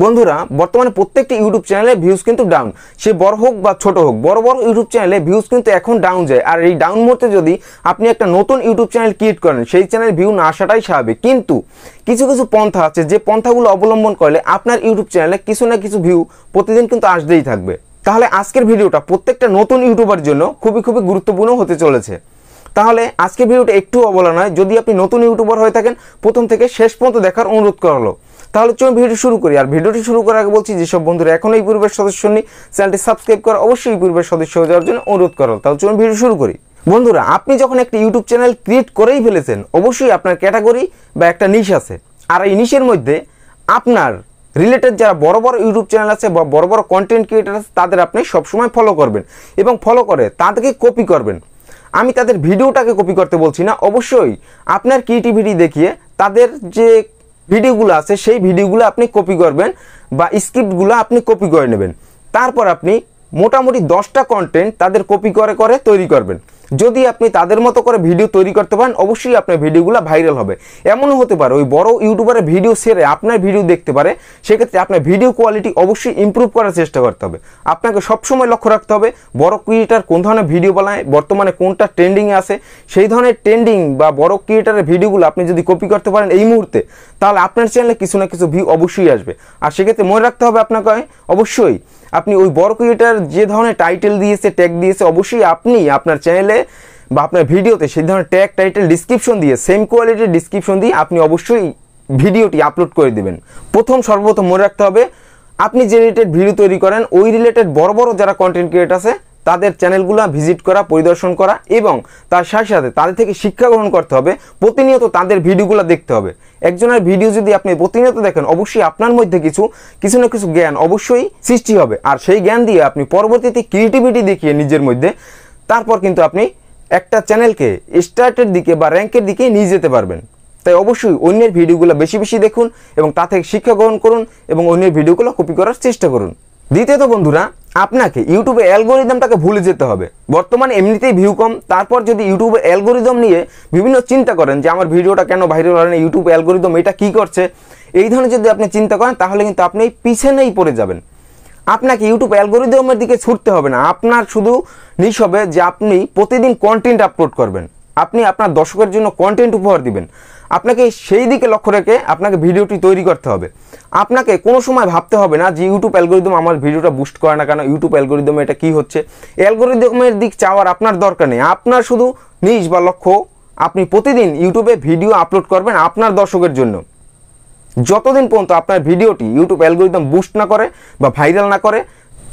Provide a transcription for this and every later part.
বন্ধুরা বর্তমানে প্রত্যেকটি ইউটিউব চ্যানেলে ভিউজ কিন্তু ডাউন, সে বড় হোক বা ছোট হোক, বড় বড় ইউটিউব চ্যানেলে ভিউজ কিন্তু এখন ডাউন যায়। আর এই ডাউন মুহূর্তে যদি আপনি একটা নতুন ইউটিউব চ্যানেল ক্রিয়েট করেন, সেই চ্যানেলে ভিউ না আসাটাই স্বাভাবিক। কিন্তু কিছু কিছু পন্থা আছে, যে পন্থাগুলো অবলম্বন করলে আপনার ইউটিউব চ্যানেলে কিছু না কিছু ভিউ প্রতিদিন কিন্তু আসতেই থাকবে। তাহলে আজকের ভিডিওটা প্রত্যেকটা নতুন ইউটিউবার জন্য খুবই গুরুত্বপূর্ণ হতে চলেছে। তাহলে আজকের ভিডিওটা একটু অবলা নয়, যদি আপনি নতুন ইউটিউবার হয়ে থাকেন প্রথম থেকে শেষ পর্যন্ত দেখার অনুরোধ করা হলো। তাহলে চলুন ভিডিওটি শুরু করি। আর ভিডিওটি শুরু করার আগে বলছি, যেসব বন্ধুরা এখনো এই পূর্বের সদস্য নেই, চ্যানেলটি সাবস্ক্রাইব করা অবশ্যই এই পূর্বের সদস্য হয়ে যাওয়ার জন্য অনুরোধ করা হলো। তাহলে চলুন ভিডিও শুরু করি। বন্ধুরা, আপনি যখন একটা ইউটিউব চ্যানেল ক্রিয়েট করেই ফেলেছেন, অবশ্যই আপনার ক্যাটাগরি বা একটা নিশ আছে। আর এই নিশের মধ্যে আপনার রিলেটেড যারা বড় বড় ইউটিউব চ্যানেল আছে বা বড় বড় কন্টেন্ট ক্রিয়েটার আছে, তাদের আপনি সবসময় ফলো করবেন এবং ফলো করে তাদেরকে কপি করবেন। আমি তাদের ভিডিওটাকে কপি করতে বলছি না, অবশ্যই আপনার ক্রিয়েটিভিটি দেখিয়ে তাদের যে ভিডিওগুলো আছে সেই ভিডিওগুলো আপনি কপি করবেন বা স্ক্রিপ্টগুলো আপনি কপি করে নেবেন। তারপর আপনি মোটামুটি 10টা কন্টেন্ট তাদের কপি করে তৈরি করবেন। যদি আপনি তাদের মতো করে ভিডিও তৈরি করতে পারেন, অবশ্যই আপনার ভিডিওগুলো ভাইরাল হবে। এমনও হতে পারে ওই বড় ইউটিউবারের ভিডিও সেরে আপনার ভিডিও দেখতে পারে, সেক্ষেত্রে আপনার ভিডিও কোয়ালিটি অবশ্যই ইমপ্রুভ করার চেষ্টা করতে হবে। আপনাকে সবসময় লক্ষ্য রাখতে হবে বড় ক্রিয়েটার কোন ধরনের ভিডিও বানায়, বর্তমানে কোনটা ট্রেন্ডিংয়ে আছে, সেই ধরনের ট্রেন্ডিং বা বড় ক্রিয়েটারের ভিডিওগুলো আপনি যদি কপি করতে পারেন এই মুহূর্তে, তাহলে আপনার চ্যানেলে কিছু না কিছু ভিউ অবশ্যই আসবে। আর সেক্ষেত্রে মনে রাখতে হবে আপনাকে অবশ্যই আপনি ওই বড় ক্রিয়েটার যে ধরনের টাইটেল দিয়েছে, ট্যাগ দিয়েছে, অবশ্যই আপনি আপনার চ্যানেলে বা আপনার ভিডিওতে সেই ধরনের ট্যাগ, টাইটেল, ডিসক্রিপশন দিয়ে সেম কোয়ালিটির ডিসক্রিপশন দিয়ে আপনি অবশ্যই ভিডিওটি আপলোড করে দেবেন। সর্বপ্রথম মনে রাখতে হবে আপনি যে রিলেটেড ভিডিও তৈরি করেন, ওই রিলেটেড বড় বড় যারা কন্টেন্ট ক্রিয়েটার আছে তাদের চ্যানেলগুলো ভিজিট করা, পরিদর্শন করা এবং তার সাথে সাথে তাদের থেকে শিক্ষা গ্রহণ করতে হবে। প্রতিনিয়ত তাদের ভিডিওগুলো দেখতে হবে। একজনের ভিডিও যদি আপনি প্রতিনিয়ত দেখেন, অবশ্যই আপনার মধ্যে কিছু না কিছু জ্ঞান অবশ্যই সৃষ্টি হবে। আর সেই জ্ঞান দিয়ে আপনি পরবর্তীতে ক্রিয়েটিভিটি দেখিয়ে নিজের মধ্যে তারপর কিন্তু আপনি একটা চ্যানেলকে স্টার্টের দিকে বা র্যাঙ্কের দিকে নিয়ে যেতে পারবেন। তাই অবশ্যই অন্যের ভিডিওগুলো বেশি বেশি দেখুন এবং তা থেকে শিক্ষা গ্রহণ করুন এবং অন্যের ভিডিওগুলো কপি করার চেষ্টা করুন। দ্বিতীয়ত বন্ধুরা, আপনাকে ইউটিউবে অ্যালগোরিদমটাকে ভুলে যেতে হবে। বর্তমানে এমনিতেই ভিউ কম, তারপর যদি ইউটিউবে অ্যালগোরিদম নিয়ে বিভিন্ন চিন্তা করেন যে আমার ভিডিওটা কেন ভাইরাল হয় না, ইউটিউব অ্যালগোরিদম এটা কি করছে, এই ধরনের যদি আপনি চিন্তা করেন, তাহলে কিন্তু আপনি পিছনেই পড়ে যাবেন। আপনাকে ইউটিউব অ্যালগোরিদমের দিকে ছুটতে হবে না। আপনার শুধু নিশ হবে যে আপনি প্রতিদিন কন্টেন্ট আপলোড করবেন, আপনি আপনার দর্শকের জন্য কন্টেন্ট উপহার দিবেন। আপনাকে সেই দিকে লক্ষ্য রেখে আপনাকে ভিডিওটি তৈরি করতে হবে। আপনাকে কোনো সময় ভাবতে হবে না যে ইউটিউব অ্যালগোরিদম আমার ভিডিওটা বুস্ট করে না কেন, ইউটিউব অ্যালগোরিদমে এটা কি হচ্ছে। অ্যালগোরিদমের দিক চাওয়ার আপনার দরকার নেই। আপনার শুধু নিশ বা লক্ষ্য, আপনি প্রতিদিন ইউটিউবে ভিডিও আপলোড করবেন আপনার দর্শকের জন্য। যতদিন পর্যন্ত আপনার ভিডিওটি ইউটিউব অ্যালগোরিদম বুস্ট না করে বা ভাইরাল না করে,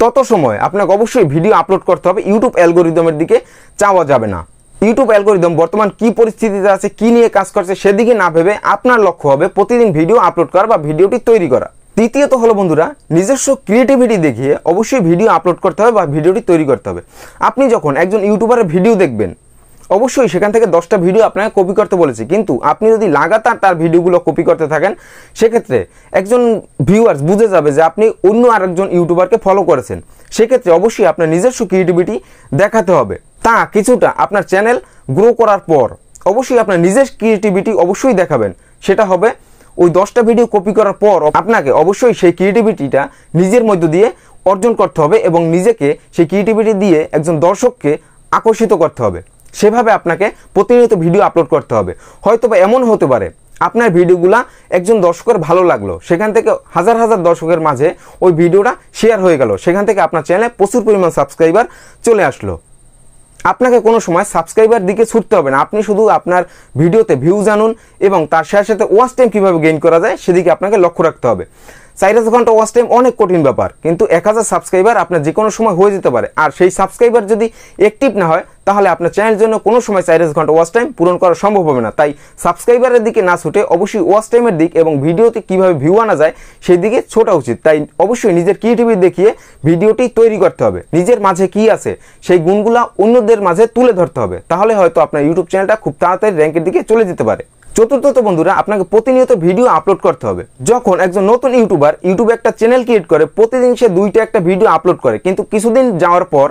তত সময় আপনাকে অবশ্যই ভিডিও আপলোড করতে হবে। ইউটিউব অ্যালগোরিদমের দিকে চাওয়া যাবে না। ইউটিউব অ্যালগোরিদম বর্তমান কি পরিস্থিতিতে আছে, কি নিয়ে কাজ করছে, সেদিকে না ভেবে আপনার লক্ষ্য হবে প্রতিদিন ভিডিও আপলোড করা বা ভিডিওটি তৈরি করা। তৃতীয়ত হলো বন্ধুরা, নিজস্ব ক্রিয়েটিভিটি দেখিয়ে অবশ্যই ভিডিও আপলোড করতে হবে বা ভিডিওটি তৈরি করতে হবে। আপনি যখন একজন ইউটিউবারের ভিডিও দেখবেন, অবশ্যই সেখান থেকে 10টা ভিডিও আপনাকে কপি করতে বলেছে, কিন্তু আপনি যদি লাগাতার তার ভিডিওগুলো কপি করতে থাকেন, সেক্ষেত্রে একজন ভিউয়ার্স বুঝে যাবে যে আপনি অন্য আরেকজন ইউটিউবারকে ফলো করেছেন। সেক্ষেত্রে অবশ্যই আপনার নিজস্ব ক্রিয়েটিভিটি দেখাতে হবে। তা কিছুটা আপনার চ্যানেল গ্রো করার পর অবশ্যই আপনার নিজের ক্রিয়েটিভিটি অবশ্যই দেখাবেন। সেটা হবে ওই 10টা ভিডিও কপি করার পর আপনাকে অবশ্যই সেই ক্রিয়েটিভিটিটা নিজের মধ্য দিয়ে অর্জন করতে হবে এবং নিজেকে সেই ক্রিয়েটিভিটি দিয়ে একজন দর্শককে আকর্ষিত করতে হবে। সেভাবে আপনাকে প্রতিনিয়ত ভিডিও আপলোড করতে হবে। হয়তোবা এমন হতে পারে আপনার ভিডিওগুলা একজন দর্শকের ভালো লাগলো, সেখান থেকে হাজার হাজার দর্শকের মাঝে ওই ভিডিওটা শেয়ার হয়ে গেল, সেখান থেকে আপনার চ্যানেলে প্রচুর পরিমাণ সাবস্ক্রাইবার চলে আসলো। আপনাকে কোনো সময় সাবস্ক্রাইবার দিকে ছুটতে হবে না। আপনি শুধু আপনার ভিডিওতে ভিউ জানুন এবং তার সাথে সাথে ওয়াচ টাইম কীভাবে গেইন করা যায় সেদিকে আপনাকে লক্ষ্য রাখতে হবে। 4,000 ঘন্টা ওয়াচ টাইম অনেক কঠিন ব্যাপার, কিন্তু 1000 সাবস্ক্রাইবার আপনার যে কোনো সময় হয়ে যেতে পারে। আর সেই সাবস্ক্রাইবার যদি অ্যাক্টিভ না হয়, তাহলে আপনার চ্যানেলের জন্য কোনো সময় 4,000 ঘন্টা ওয়াচ টাইম পূরণ করা সম্ভব হবে না। তাই সাবস্ক্রাইবারের দিকে না ছুটে অবশ্যই ওয়াচ টাইমের দিক এবং ভিডিওতে কীভাবে ভিউ আনা যায় সেই দিকে ছোটা উচিত। তাই অবশ্যই নিজের ক্রিয়েটিভিটি দেখিয়ে ভিডিওটি তৈরি করতে হবে। নিজের মাঝে কি আছে সেই গুণগুলা অন্যদের মাঝে তুলে ধরতে হবে, তাহলে হয়তো আপনার ইউটিউব চ্যানেলটা খুব তাড়াতাড়ি র্যাঙ্কের দিকে চলে যেতে পারে। চতুর্থত বন্ধুরা, আপনাকে প্রতিনিয়ত ভিডিও আপলোড করতে হবে। যখন একজন নতুন ইউটিউবার ইউটিউবে একটা চ্যানেল ক্রিয়েট করে, প্রতিদিন সে 2টা একটা ভিডিও আপলোড করে, কিন্তু কিছুদিন যাওয়ার পর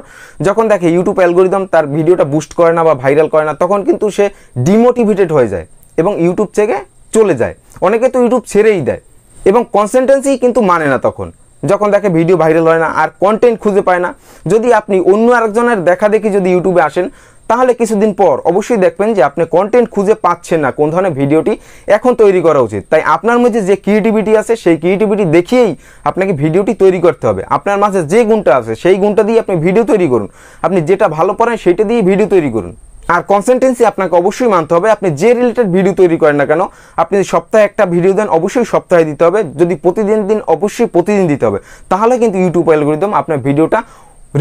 যখন দেখে ইউটিউব অ্যালগোরিদম তার ভিডিওটা বুস্ট করে না বা ভাইরাল করে না, তখন কিন্তু সে ডিমোটিভেটেড হয়ে যায় এবং ইউটিউব থেকে চলে যায়। অনেকে তো ইউটিউব ছেড়েই দেয়। এবং কনসিস্টেন্সি কিন্তু মানে না তখন, যখন দেখে ভিডিও ভাইরাল হয় না আর কন্টেন্ট খুঁজে পায় না। যদি আপনি অন্য আরেকজনের দেখা দেখি যদি ইউটিউবে আসেন, তাহলে কিছুদিন পর অবশ্যই দেখবেন যে আপনি কন্টেন্ট খুঁজে পাচ্ছেন না কোন ধরনের ভিডিওটি এখন তৈরি করা উচিত। তাই আপনার মধ্যে যে ক্রিয়েটিভিটি আছে সেই ক্রিয়েটিভিটি দেখিয়েই আপনাকে ভিডিওটি তৈরি করতে হবে। আপনার মাঝে যে গুণটা আছে সেই গুণটা দিয়ে আপনি ভিডিও তৈরি করুন। আপনি যেটা ভালো পারেন সেটা দিয়ে ভিডিও তৈরি করুন। আর কনসিস্টেন্সি আপনাকে অবশ্যই মানতে হবে। আপনি যে রিলেটেড ভিডিও তৈরি করেন না কেন, আপনি সপ্তাহে একটা ভিডিও দেন অবশ্যই সপ্তাহে দিতে হবে, যদি প্রতিদিন দিন অবশ্যই প্রতিদিন দিতে হবে। তাহলে কিন্তু ইউটিউব অ্যালগরিদম আপনার ভিডিওটা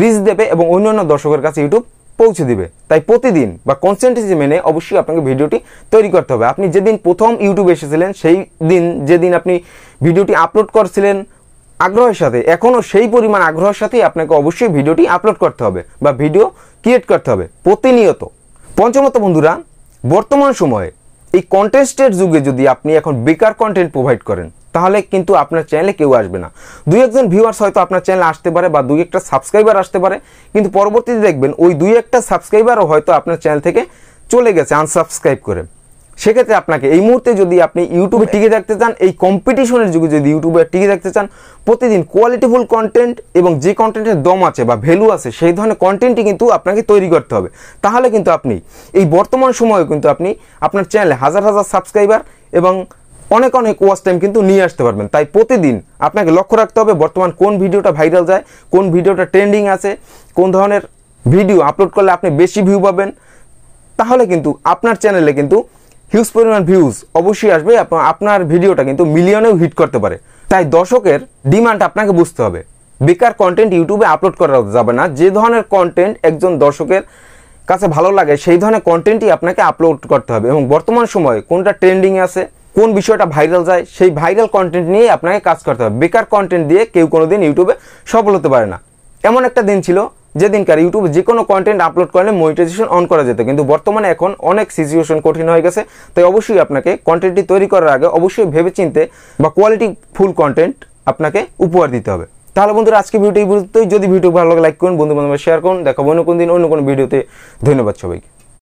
রিচ দেবে এবং অন্যান্য দর্শকের কাছে ইউটিউব পৌঁছে দিবে। তাই প্রতিদিন বা কনসিস্টেন্সি মেনে অবশ্যই আপনাকে ভিডিওটি তৈরি করতে হবে। আপনি যেদিন প্রথম ইউটিউবে এসেছিলেন সেই দিন যেদিন আপনি ভিডিওটি আপলোড করছিলেন আগ্রহের সাথে, এখনও সেই পরিমাণ আগ্রহের সাথেই আপনাকে অবশ্যই ভিডিওটি আপলোড করতে হবে বা ভিডিও ক্রিয়েট করতে হবে প্রতিনিয়ত। পঞ্চমত বন্ধুরা, বর্তমান সময়ে এই কন্টেস্টের যুগে যদি আপনি এখন বেকার কন্টেন্ট প্রোভাইড করেন, তাহলে কিন্তু আপনার চ্যানেলে কেউ আসবে না। দুই একজন ভিউয়ার্স হয়তো আপনার চ্যানেলে আসতে পারে বা দুই একটা সাবস্ক্রাইবার আসতে পারে, কিন্তু পরবর্তীতে দেখবেন ওই দুই একটা সাবস্ক্রাইবারও হয়তো আপনার চ্যানেল থেকে চলে গেছে আনসাবস্ক্রাইব করে। সেক্ষেত্রে আপনাকে এই মুহূর্তে যদি আপনি ইউটিউবে টিকে থাকতে চান, এই কম্পিটিশনের যুগে যদি ইউটিউবে টিকে থাকতে চান, প্রতিদিন কোয়ালিটিফুল কন্টেন্ট এবং যে কন্টেন্টের দম আছে বা ভ্যালু আছে সেই ধরনের কন্টেন্টই কিন্তু আপনাকে তৈরি করতে হবে। তাহলে কিন্তু আপনি এই বর্তমান সময়ে কিন্তু আপনি আপনার চ্যানেলে হাজার হাজার সাবস্ক্রাইবার এবং অনেক অনেক ওয়াচ টাইম কিন্তু নিয়ে আসতে পারবেন। তাই প্রতিদিন আপনাকে লক্ষ্য রাখতে হবে বর্তমান কোন ভিডিওটা ভাইরাল যায়, কোন ভিডিওটা ট্রেন্ডিং আছে, কোন ধরনের ভিডিও আপলোড করলে আপনি বেশি ভিউ পাবেন। তাহলে কিন্তু আপনার চ্যানেলে কিন্তু হিউজ পরিমাণ ভিউজ অবশ্যই আসবে, আপনার ভিডিওটা কিন্তু মিলিয়নেও হিট করতে পারে। তাই দর্শকের ডিমান্ড আপনাকে বুঝতে হবে। বেকার কন্টেন্ট ইউটিউবে আপলোড করা যাবে না। যে ধরনের কন্টেন্ট একজন দর্শকের কাছে ভালো লাগে সেই ধরনের কন্টেন্টই আপনাকে আপলোড করতে হবে এবং বর্তমান সময়ে কোনটা ট্রেন্ডিং আছে, কোন বিষয়টা ভাইরাল যায় সেই ভাইরাল কন্টেন্ট নিয়ে আপনাকে কাজ করতে হবে। বেকার কন্টেন্ট দিয়ে কেউ কোনোদিন ইউটিউবে সফল হতে পারে না। এমন একটা দিন ছিল যেদিনকার ইউটিউবে যে কোনো কন্টেন্ট আপলোড করলে মনিটাইজেশন অন করা যেত, কিন্তু বর্তমানে এখন অনেক সিচুয়েশন কঠিন হয়ে গেছে। তাই অবশ্যই আপনাকে কন্টেন্টটি তৈরি করার আগে অবশ্যই ভেবেচিন্তে বা কোয়ালিটি ফুল কন্টেন্ট আপনাকে উপহার দিতে হবে। তাহলে বন্ধুরা আজকে ভিডিওটি বুঝতেই, যদি ভিডিও ভালো লাগে লাইক করুন, বন্ধু বান্ধবরা শেয়ার করুন। দেখাবো অন্য কোনো দিন অন্য কোনো ভিডিওতে। ধন্যবাদ সবাইকে।